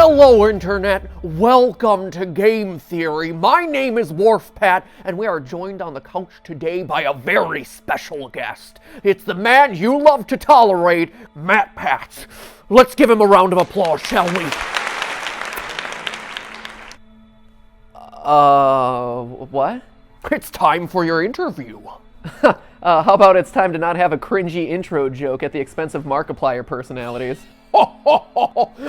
Hello, Internet! Welcome to Game Theory. My name is WharfPat, and we are joined on the couch today by a very special guest. It's the man you love to tolerate, MattPat. Let's give him a round of applause, shall we? What? It's time for your interview. How about it's time to not have a cringy intro joke at the expense of Markiplier personalities?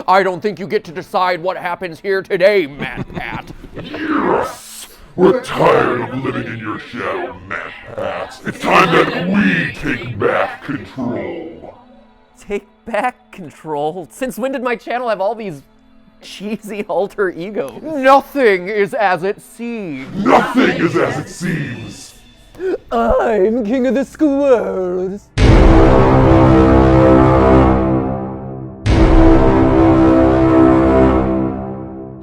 I don't think you get to decide what happens here today, MattPat. Yes! We're tired of living in your shadow, MattPat. It's time that we take back control. Take back control? Since when did my channel have all these cheesy alter egos? Nothing is as it seems. Nothing is as it seems. I'm king of the squirrels.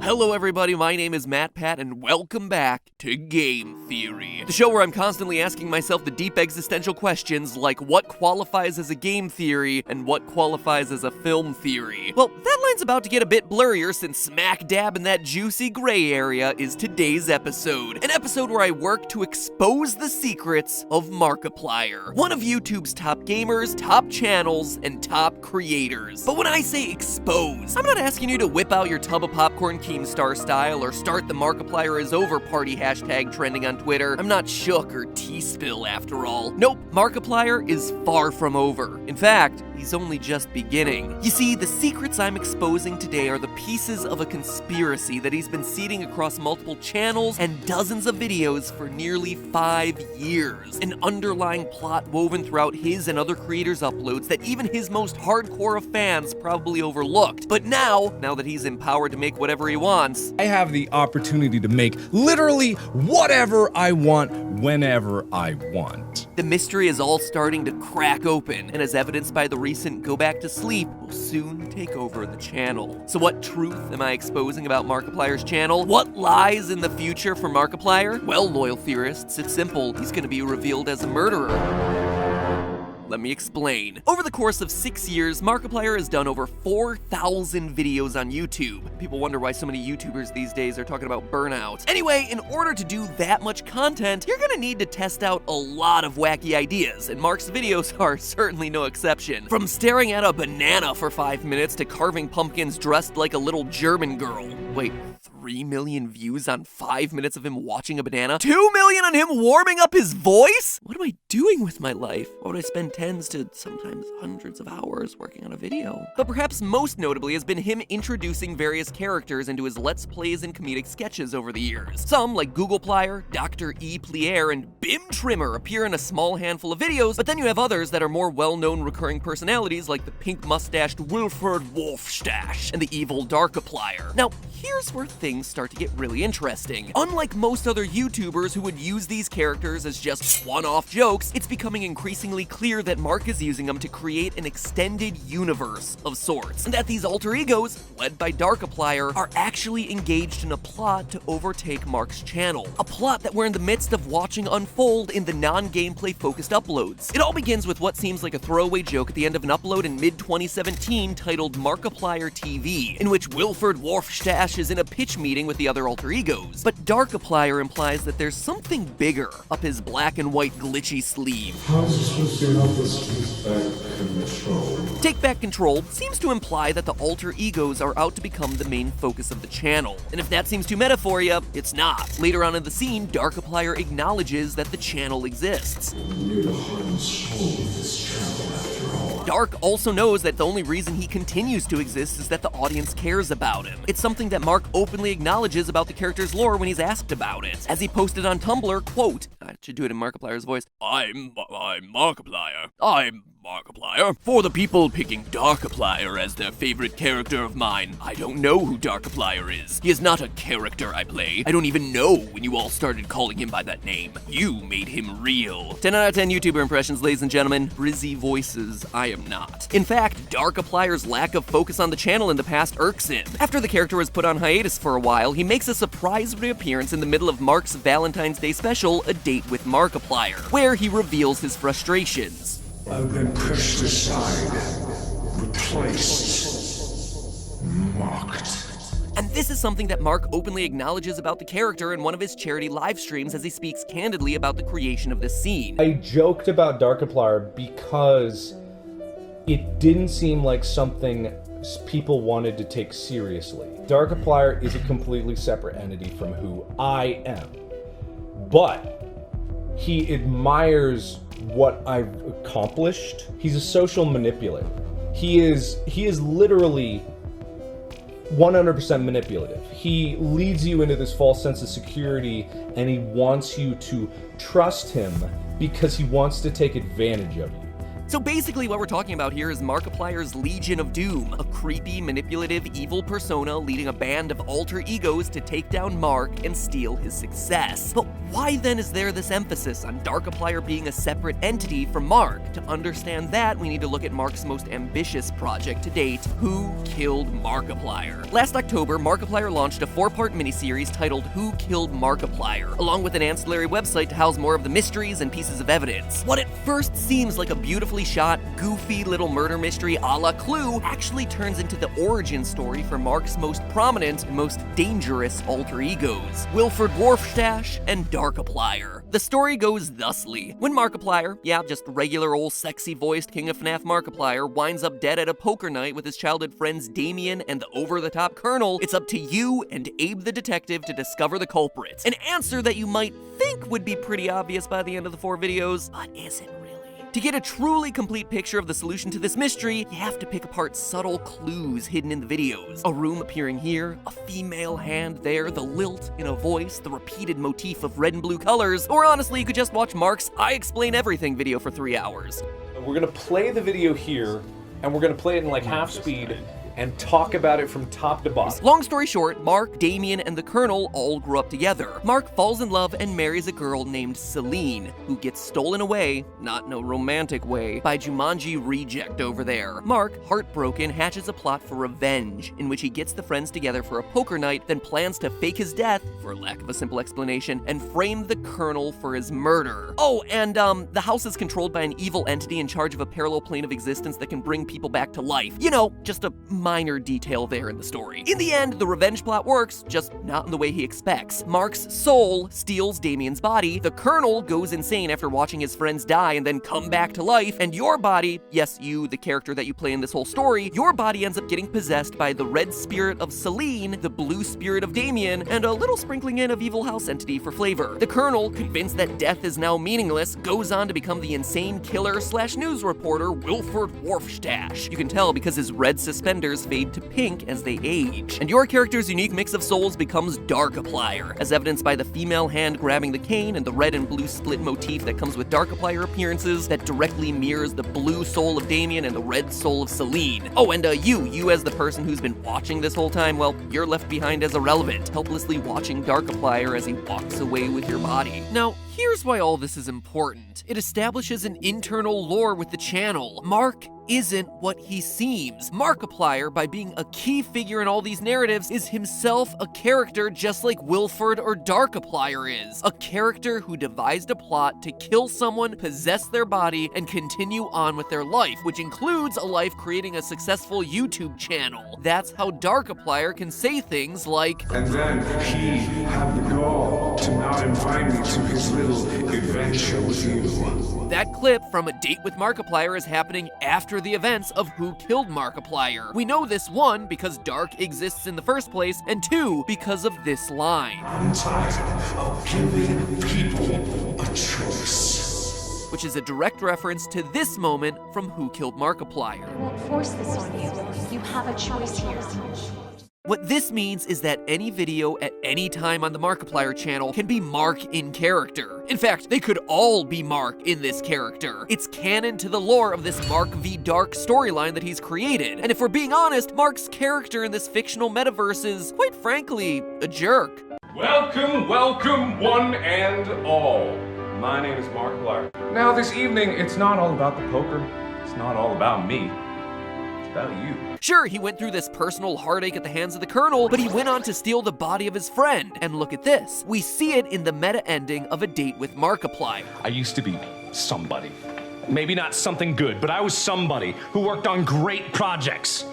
Hello everybody, my name is MattPat and welcome back to Game Theory, the show where I'm constantly asking myself the deep existential questions like what qualifies as a game theory and what qualifies as a film theory. Well, that line's about to get a bit blurrier since smack dab in that juicy gray area is today's episode, an episode where I work to expose the secrets of Markiplier, one of YouTube's top gamers, top channels, and top creators. But when I say expose, I'm not asking you to whip out your tub of popcorn Keemstar style or start the Markiplier is over party hashtag trending on Twitter. I'm not Shook or T-Spill after all. Nope, Markiplier is far from over. In fact, he's only just beginning. You see, the secrets I'm exposing today are the pieces of a conspiracy that he's been seeding across multiple channels and dozens of videos for nearly 5 years. An underlying plot woven throughout his and other creators' uploads that even his most hardcore of fans probably overlooked. But now that he's empowered to make whatever he wants, I have the opportunity to make literally whatever I want, whenever I want. the mystery is all starting to crack open, and as evidenced by the recent Go Back to Sleep, will soon take over the channel. So what truth am I exposing about Markiplier's channel? What lies in the future for Markiplier? Well, loyal theorists, it's simple. He's gonna be revealed as a murderer. Let me explain. Over the course of 6 years, Markiplier has done over 4,000 videos on YouTube. People wonder why so many YouTubers these days are talking about burnout. Anyway, in order to do that much content, you're gonna need to test out a lot of wacky ideas, and Mark's videos are certainly no exception. From staring at a banana for 5 minutes to carving pumpkins dressed like a little German girl. Wait, 3 million views on 5 minutes of him watching a banana? 2 million on him warming up his voice? What am I doing with my life? Why would I spend tens to sometimes hundreds of hours working on a video? But perhaps most notably has been him introducing various characters into his Let's Plays and comedic sketches over the years. Some, like Googleplier, Dr. E. Plier, and Bim Trimmer, appear in a small handful of videos, but then you have others that are more well-known recurring personalities like the pink-mustached Wilford Wolfstache and the evil Darkiplier. Now, here's where things start to get really interesting. Unlike most other YouTubers who would use these characters as just one-off jokes, it's becoming increasingly clear that Mark is using them to create an extended universe of sorts, and that these alter egos, led by Darkiplier, are actually engaged in a plot to overtake Mark's channel. A plot that we're in the midst of watching unfold in the non-gameplay focused uploads. It all begins with what seems like a throwaway joke at the end of an upload in mid-2017 titled Markiplier TV, in which Wilford Wolfstache is in a pitch meeting with the other alter egos. But Darkiplier implies that there's something bigger up his black and white glitchy sleeve. How is supposed to help us take back control? Take Back Control seems to imply that the alter egos are out to become the main focus of the channel. And if that seems too meta for you, it's not. Later on in the scene, Darkiplier acknowledges that the channel exists. You're the heart and soul of this channel after all. Dark also knows that the only reason he continues to exist is that the audience cares about him. It's something that Mark openly acknowledges about the character's lore when he's asked about it. As he posted on Tumblr, quote, I should do it in Markiplier's voice, I'm Markiplier. I'm Markiplier. For the people picking Darkiplier as their favorite character of mine, I don't know who Darkiplier is. He is not a character I play. I don't even know when you all started calling him by that name. You made him real. 10 out of 10 YouTuber impressions, ladies and gentlemen. Brizzy voices, I am not. In fact, Darkiplier's lack of focus on the channel in the past irks him. After the character was put on hiatus for a while, he makes a surprise reappearance in the middle of Mark's Valentine's Day special, A Date with Markiplier, where he reveals his frustrations. I've been pushed aside, replaced, mocked. This is something that Mark openly acknowledges about the character in one of his charity live streams as he speaks candidly about the creation of this scene. I joked about Darkiplier because it didn't seem like something people wanted to take seriously. Darkiplier is a completely separate entity from who I am. But he admires what I've accomplished. He's a social manipulator. He is literally 100% manipulative. He leads you into this false sense of security, and he wants you to trust him because he wants to take advantage of you. So basically what we're talking about here is Markiplier's Legion of Doom, a creepy, manipulative, evil persona leading a band of alter egos to take down Mark and steal his success. But why then is there this emphasis on Darkiplier being a separate entity from Mark? To understand that, we need to look at Mark's most ambitious project to date, Who Killed Markiplier? Last October, Markiplier launched a 4-part miniseries titled Who Killed Markiplier, along with an ancillary website to house more of the mysteries and pieces of evidence. What at first seems like a beautifully shot, goofy little murder mystery a la Clue actually turns into the origin story for Mark's most prominent and most dangerous alter egos, Wilford Dwarfstache and Darkiplier. The story goes thusly. When Markiplier, just regular old sexy-voiced King of FNAF Markiplier, winds up dead at a poker night with his childhood friends Damien and the over-the-top Colonel, it's up to you and Abe the detective to discover the culprit. An answer that you might think would be pretty obvious by the end of the 4 videos, but isn't really. To get a truly complete picture of the solution to this mystery, you have to pick apart subtle clues hidden in the videos. A room appearing here, a female hand there, the lilt in a voice, the repeated motif of red and blue colors, or honestly, you could just watch Mark's I Explain Everything video for 3 hours. We're gonna play the video here, and we're gonna play it in like half speed and talk about it from top to bottom. Long story short, Mark, Damien, and the Colonel all grew up together. Mark falls in love and marries a girl named Celine, who gets stolen away, not in a romantic way, by Jumanji Reject over there. Mark, heartbroken, hatches a plot for revenge, in which he gets the friends together for a poker night, then plans to fake his death, for lack of a simple explanation, and frame the Colonel for his murder. Oh, and the house is controlled by an evil entity in charge of a parallel plane of existence that can bring people back to life. You know, just a minor detail there in the story. In the end, the revenge plot works, just not in the way he expects. Mark's soul steals Damien's body, the Colonel goes insane after watching his friends die and then come back to life, and your body, yes, you, the character that you play in this whole story, your body ends up getting possessed by the red spirit of Celine, the blue spirit of Damien, and a little sprinkling in of evil house entity for flavor. The Colonel, convinced that death is now meaningless, goes on to become the insane killer/news reporter Wilford Dwarfstache. You can tell because his red suspenders fade to pink as they age. And your character's unique mix of souls becomes Darkiplier, as evidenced by the female hand grabbing the cane and the red and blue split motif that comes with Darkiplier appearances that directly mirrors the blue soul of Damien and the red soul of Celine. Oh, and you as the person who's been watching this whole time, well, you're left behind as irrelevant, helplessly watching Darkiplier as he walks away with your body. Now, here's why all this is important. It establishes an internal lore with the channel. Mark isn't what he seems. Markiplier, by being a key figure in all these narratives, is himself a character just like Wilford or Darkiplier is. A character who devised a plot to kill someone, possess their body, and continue on with their life, which includes a life creating a successful YouTube channel. That's how Darkiplier can say things like, and then he had the gall to not invite me to his little adventure with you. That clip from A Date with Markiplier is happening after the events of Who Killed Markiplier. We know this, 1, because Dark exists in the first place, and 2, because of this line. I'm tired of giving people a choice. Which is a direct reference to this moment from Who Killed Markiplier. I won't force this on you. You have a choice here. What this means is that any video at any time on the Markiplier channel can be Mark in character. In fact, they could all be Mark in this character. It's canon to the lore of this Mark v Dark storyline that he's created. And if we're being honest, Mark's character in this fictional metaverse is, quite frankly, a jerk. Welcome, welcome, one and all. My name is Markiplier. Now this evening, it's not all about the poker. It's not all about me. It's about you. Sure, he went through this personal heartache at the hands of the Colonel, but he went on to steal the body of his friend. And look at this. We see it in the meta ending of A Date with Markiplier. I used to be somebody. Maybe not something good, but I was somebody who worked on great projects.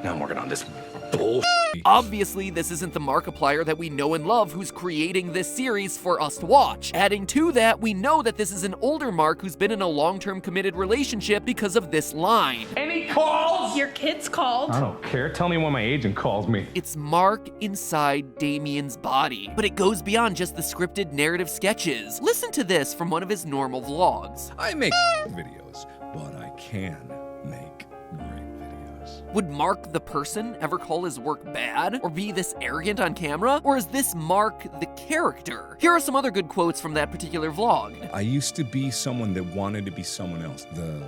Now I'm working on this bull. Obviously, this isn't the Markiplier that we know and love who's creating this series for us to watch. Adding to that, we know that this is an older Mark who's been in a long-term committed relationship because of this line. Any calls? Your kids called. I don't care. Tell me when my agent calls me. It's Mark inside Damien's body, but it goes beyond just the scripted narrative sketches. Listen to this from one of his normal vlogs. I make videos, but I can make great videos. Would Mark the person ever call his work bad? Or be this arrogant on camera? Or is this Mark the character? Here are some other good quotes from that particular vlog. I used to be someone that wanted to be someone else, the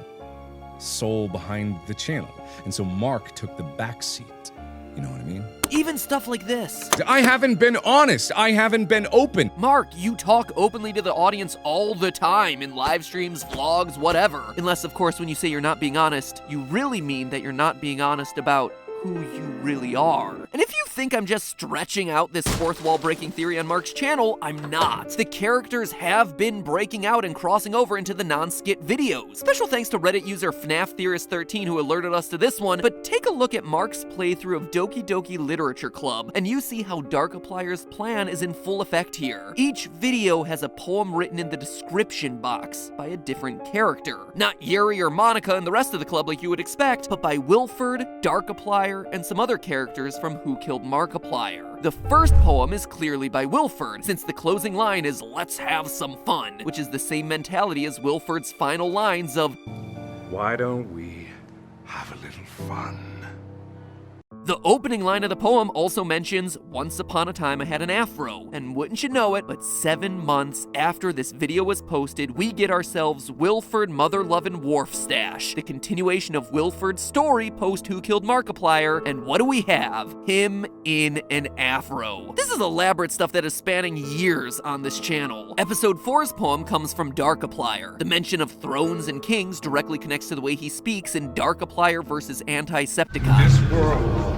soul behind the channel. And so Mark took the back seat. You know what I mean? Even stuff like this. I haven't been honest. I haven't been open. Mark, you talk openly to the audience all the time in live streams, vlogs, whatever. Unless, of course, when you say you're not being honest, you really mean that you're not being honest about who you really are. And if you think I'm just stretching out this fourth wall breaking theory on Mark's channel, I'm not. The characters have been breaking out and crossing over into the non-skit videos. Special thanks to Reddit user FNAF Theorist 13 who alerted us to this one, but take a look at Mark's playthrough of Doki Doki Literature Club, and you see how Darkiplier's plan is in full effect here. Each video has a poem written in the description box by a different character. Not Yuri or Monica and the rest of the club like you would expect, but by Wilford, Darkiplier, and some other characters from Who Killed Markiplier. The first poem is clearly by Wilford, since the closing line is "Let's have some fun," which is the same mentality as Wilford's final lines of Why don't we have a little fun? The opening line of the poem also mentions, "Once upon a time I had an afro," and wouldn't you know it, but 7 months after this video was posted, we get ourselves Wilford Mother-Lovin' Wharfstache, the continuation of Wilford's story post Who Killed Markiplier, and what do we have? Him in an afro. This is elaborate stuff that is spanning years on this channel. Episode 4's poem comes from Darkiplier. The mention of thrones and kings directly connects to the way he speaks in Darkiplier versus Antisepticon. This world.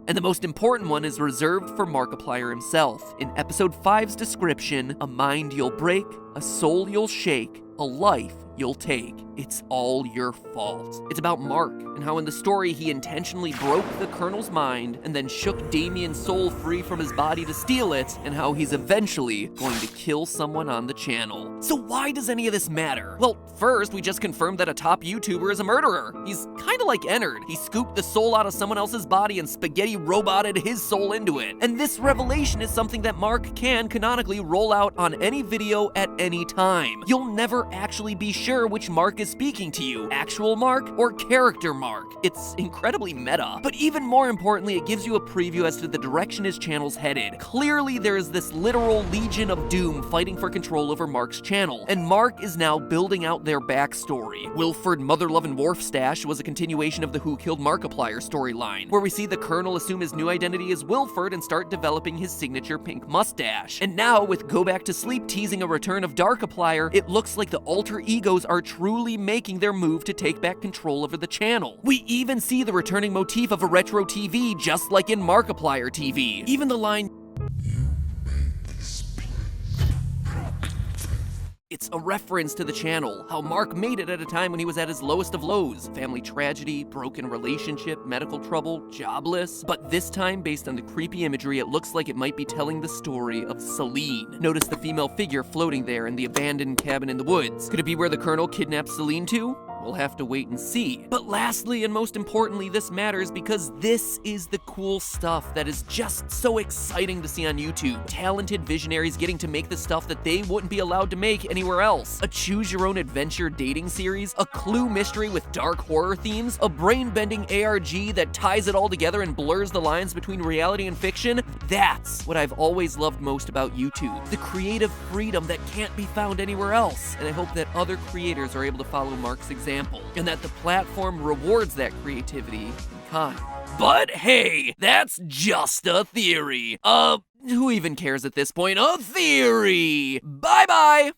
And the most important one is reserved for Markiplier himself. In episode 5's description, a mind you'll break, a soul you'll shake, a life you'll take. It's all your fault. It's about Mark and how in the story he intentionally broke the Colonel's mind and then shook Damien's soul free from his body to steal it, and how he's eventually going to kill someone on the channel. So why does any of this matter? Well, first, we just confirmed that a top YouTuber is a murderer. He's kinda like Ennard. He scooped the soul out of someone else's body and spaghetti roboted his soul into it. And this revelation is something that Mark can canonically roll out on any video at any time. You'll never actually be sure which Mark is speaking to you, actual Mark or character Mark. It's incredibly meta. But even more importantly, it gives you a preview as to the direction his channel's headed. Clearly, there is this literal Legion of Doom fighting for control over Mark's channel, and Mark is now building out their backstory. Wilford Mother-Lovin' Wharfstache was a continuation of the Who Killed Markiplier storyline, where we see the Colonel assume his new identity as Wilford and start developing his signature pink mustache. And now, with Go Back to Sleep teasing a return of Darkiplier, it looks like the alter egos are truly making their move to take back control over the channel. We even see the returning motif of a retro TV, just like in Markiplier TV. Even the line, it's a reference to the channel, how Mark made it at a time when he was at his lowest of lows. Family tragedy, broken relationship, medical trouble, jobless. But this time, based on the creepy imagery, it looks like it might be telling the story of Celine. Notice the female figure floating there in the abandoned cabin in the woods. Could it be where the Colonel kidnapped Celine to? We'll have to wait and see. But lastly, and most importantly, this matters because this is the cool stuff that is just so exciting to see on YouTube. Talented visionaries getting to make the stuff that they wouldn't be allowed to make anywhere else. A choose-your-own-adventure dating series, a Clue mystery with dark horror themes, a brain-bending ARG that ties it all together and blurs the lines between reality and fiction. That's what I've always loved most about YouTube. The creative freedom that can't be found anywhere else. And I hope that other creators are able to follow Mark's example, and that the platform rewards that creativity in kind. But hey, that's just a theory. Who even cares at this point? A theory! Bye-bye!